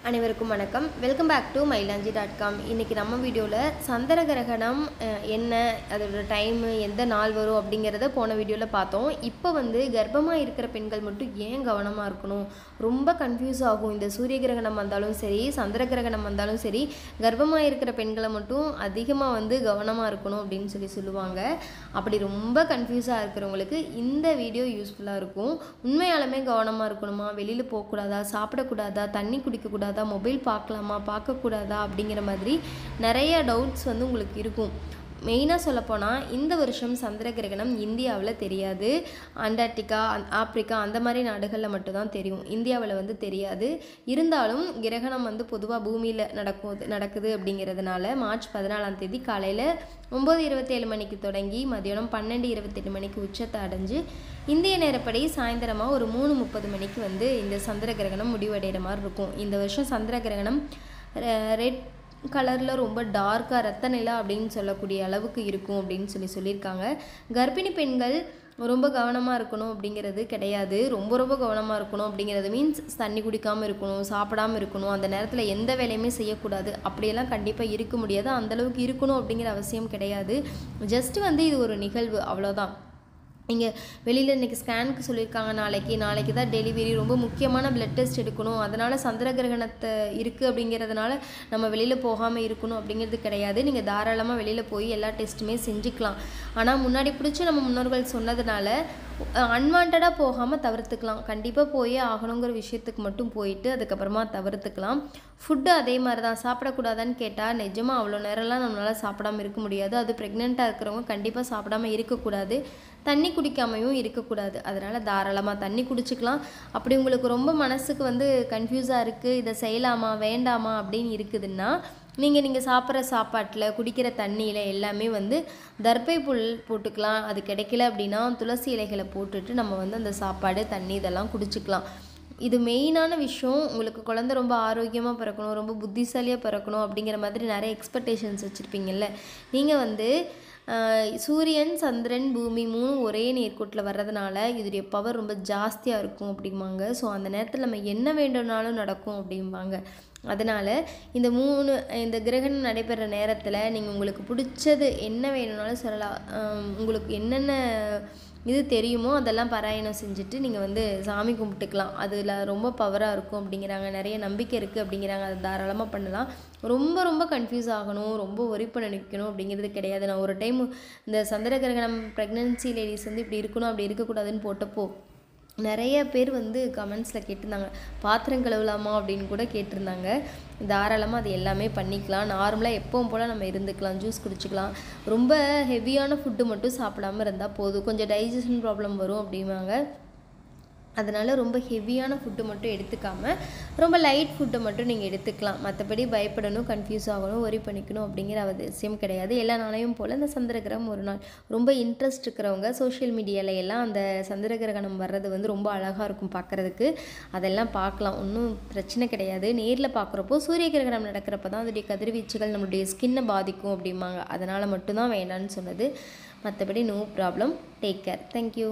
அனைவருக்கும் வணக்கம். Welcome back to mailanji.com. இன்றைக்கி நம்ம வீடியோவில் சந்திர கிரகணம் என்ன, அதோட டைமு, எந்த நாள் வரும் அப்படிங்கிறத போன வீடியோவில் பார்த்தோம். இப்போ கர்ப்பமாக இருக்கிற பெண்கள் மட்டும் ஏன் கவனமாக இருக்கணும், ரொம்ப கன்ஃபியூஸ் ஆகும். இந்த சூரிய கிரகணம் வந்தாலும் சரி, சந்திர கிரகணம் வந்தாலும் சரி, கர்ப்பமாக இருக்கிற பெண்களை மட்டும் அதிகமாக கவனமாக இருக்கணும் அப்படின்னு சொல்லுவாங்க. அப்படி ரொம்ப கன்ஃபியூஸாக இருக்கிறவங்களுக்கு இந்த வீடியோ யூஸ்ஃபுல்லாக இருக்கும். உண்மையாலுமே கவனமாக இருக்கணுமா, வெளியில் போகக்கூடாதா, சாப்பிடக்கூடாதா, தண்ணி குடிக்கக்கூடாதா, மொபைல் பார்க்கலாமா பார்க்கக்கூடாதா அப்படிங்கிற மாதிரி நிறைய டவுட்ஸ் உங்களுக்கு இருக்கும். மெயினாக சொல்லப்போனால் இந்த வருஷம் சந்திர கிரகணம் இந்தியாவில் தெரியாது. அண்டார்டிகா, ஆப்பிரிக்கா அந்த மாதிரி நாடுகளில் மட்டும்தான் தெரியும். இந்தியாவில் தெரியாது. இருந்தாலும் கிரகணம் பொதுவாக பூமியில் நடக்குது அப்படிங்கிறதுனால மார்ச் 14 காலையில் 9:27 மணிக்கு தொடங்கி மதியானம் 12:28 மணிக்கு உச்சத்தை அடைஞ்சு இந்திய நேரப்படி சாயந்தரமாக ஒரு 3:30 மணிக்கு இந்த சந்திர கிரகணம் முடிவடைகிற மாதிரி இருக்கும். இந்த வருஷம் சந்திர கிரகணம் ரெட் கலரில் ரொம்ப டார்க்காக ரத்த நிலா அப்படின்னு சொல்லக்கூடிய அளவுக்கு இருக்கும் அப்படின்னு சொல்லியிருக்காங்க. கர்ப்பிணி பெண்கள் ரொம்ப கவனமாக இருக்கணும் அப்படிங்கிறது கிடையாது. ரொம்ப கவனமாக இருக்கணும் அப்படிங்கிறது மீன்ஸ் தண்ணி குடிக்காமல் இருக்கணும், சாப்பிடாமல் இருக்கணும், அந்த நேரத்தில் எந்த வேலையுமே செய்யக்கூடாது அப்படியெல்லாம் கண்டிப்பாக இருக்க முடியாது. அந்தளவுக்கு இருக்கணும் அப்படிங்கிற அவசியம் கிடையாது. ஜஸ்ட்டு இது ஒரு நிகழ்வு, அவ்வளோதான். இங்கே வெளியில் இன்றைக்கி ஸ்கேனுக்கு சொல்லியிருக்காங்க, நாளைக்கு தான் டெலிவரி, ரொம்ப முக்கியமான பிளட் டெஸ்ட் எடுக்கணும், அதனால் சந்திர கிரகணத்தை இருக்குது அப்படிங்கிறதுனால நம்ம வெளியில் போகாமல் இருக்கணும் அப்படிங்கிறது கிடையாது. நீங்கள் தாராளமாக வெளியில் போய் எல்லா டெஸ்ட்டுமே செஞ்சுக்கலாம். ஆனால் முன்னாடி பிடிச்சி நம்ம முன்னோர்கள் சொன்னதுனால அன்வான்டாக போகாமல் தவிர்த்துக்கலாம். கண்டிப்பாக போயே ஆகணுங்கிற விஷயத்துக்கு மட்டும் போயிட்டு அதுக்கப்புறமா தவிர்த்துக்கலாம். ஃபுட்டு அதே மாதிரி தான். சாப்பிடக்கூடாதான்னு கேட்டால் நிஜமாக அவ்வளோ நேரம்லாம் நம்மளால் சாப்பிடாமல் இருக்க முடியாது. அது ப்ரெக்னெண்ட்டாக இருக்கிறவங்க கண்டிப்பாக சாப்பிடாமல் இருக்கக்கூடாது, தண்ணி குடிக்காமையும் இருக்கக்கூடாது. அதனால் தாராளமாக தண்ணி குடிச்சிக்கலாம். அப்படி உங்களுக்கு ரொம்ப மனசுக்கு கன்ஃபியூஸாக இருக்குது, இதை செய்யலாமா வேண்டாமா அப்படின்னு இருக்குதுன்னா நீங்கள் சாப்பிட்ற சாப்பாட்டில், குடிக்கிற தண்ணியில் எல்லாமே தர்பை புல் போட்டுக்கலாம். அது கிடைக்கல அப்படின்னா துளசி இலைகளை போட்டுட்டு நம்ம அந்த சாப்பாடு, தண்ணி இதெல்லாம் குடிச்சிக்கலாம். இது மெயினான விஷயம். உங்களுக்கு குழந்தை ரொம்ப ஆரோக்கியமாக பிறக்கணும், ரொம்ப புத்திசாலியாக பிறக்கணும் அப்படிங்கிற மாதிரி நிறைய எக்ஸ்பெக்டேஷன்ஸ் வச்சுருப்பீங்கள்ல. நீங்கள் சூரியன், சந்திரன், பூமி 3 ஒரே நேர்கோட்டில் வர்றதுனால இதோடைய பவர் ரொம்ப ஜாஸ்தியாக இருக்கும் அப்படிம்பாங்க. ஸோ அந்த நேரத்தில் நம்ம என்ன வேண்டும்னாலும் நடக்கும் அப்படிம்பாங்க. அதனால் இந்த கிரகணம் நடைபெற நேரத்தில் நீங்கள் உங்களுக்கு பிடிச்சது என்ன வேணும்னாலும் சொல்லலாம். உங்களுக்கு என்னென்ன இது தெரியுமோ அதெல்லாம் பாராயணம் செஞ்சுட்டு நீங்கள் சாமி கும்பிட்டுக்கலாம். அதில் ரொம்ப பவராக இருக்கும் அப்படிங்கிறாங்க, நிறைய நம்பிக்கை இருக்குது அப்படிங்கிறாங்க. அதை தாராளமாக பண்ணலாம். ரொம்ப கன்ஃபியூஸ் ஆகணும், ரொம்ப ஒரி பண்ண நிற்கணும் அப்படிங்கிறது கிடையாது. நான் ஒரு டைம் இந்த சந்திர கிரகணம் ப்ரெக்னென்சி லேடிஸ் இப்படி இருக்கணும் அப்படி இருக்கக்கூடாதுன்னு போட்டப்போ நிறைய பேர் கமெண்ட்ஸில் கேட்டிருந்தாங்க, பாத்திரம் கழுவலாமா அப்படின்னு கூட கேட்டிருந்தாங்க. தாராளமாக அது எல்லாமே பண்ணிக்கலாம். நார்மலாக எப்பவும் போல் நம்ம இருந்துக்கலாம், ஜூஸ் குடிச்சிக்கலாம். ரொம்ப ஹெவியான ஃபுட்டு மட்டும் சாப்பிடாமல் இருந்தால் போதும். கொஞ்சம் டைஜஷன் ப்ராப்ளம் வரும் அப்படிம்பாங்க. அதனால் ரொம்ப ஹெவியான ஃபுட்டு மட்டும் எடுத்துக்காமல் ரொம்ப லைட் ஃபுட்டை மட்டும் நீங்கள் எடுத்துக்கலாம். மற்றபடி பயப்படணும், கன்ஃபியூஸ் ஆகணும், ஒரி பண்ணிக்கணும் அப்படிங்கிற அவசியம் கிடையாது. எல்லா நாளையும் போல் இந்த சந்திர கிரகணம் ஒரு நாள். ரொம்ப இன்ட்ரெஸ்ட் இருக்கிறவங்க சோஷியல் மீடியாவில் எல்லாம் அந்த சந்திர கிரகணம் வர்றது ரொம்ப அழகாக இருக்கும் பார்க்குறதுக்கு. அதெல்லாம் பார்க்கலாம், ஒன்றும் பிரச்சனை கிடையாது. நேரில் பார்க்குறப்போ சூரிய கிரகணம் நடக்கிறப்ப தான் அதோடைய கதிர்வீச்சுகள் நம்மளுடைய ஸ்கின்னை பாதிக்கும் அப்படிம்பாங்க. அதனால் மட்டும்தான் வேண்டான்னு சொன்னது. மற்றபடி no problem. Take care. Thank you.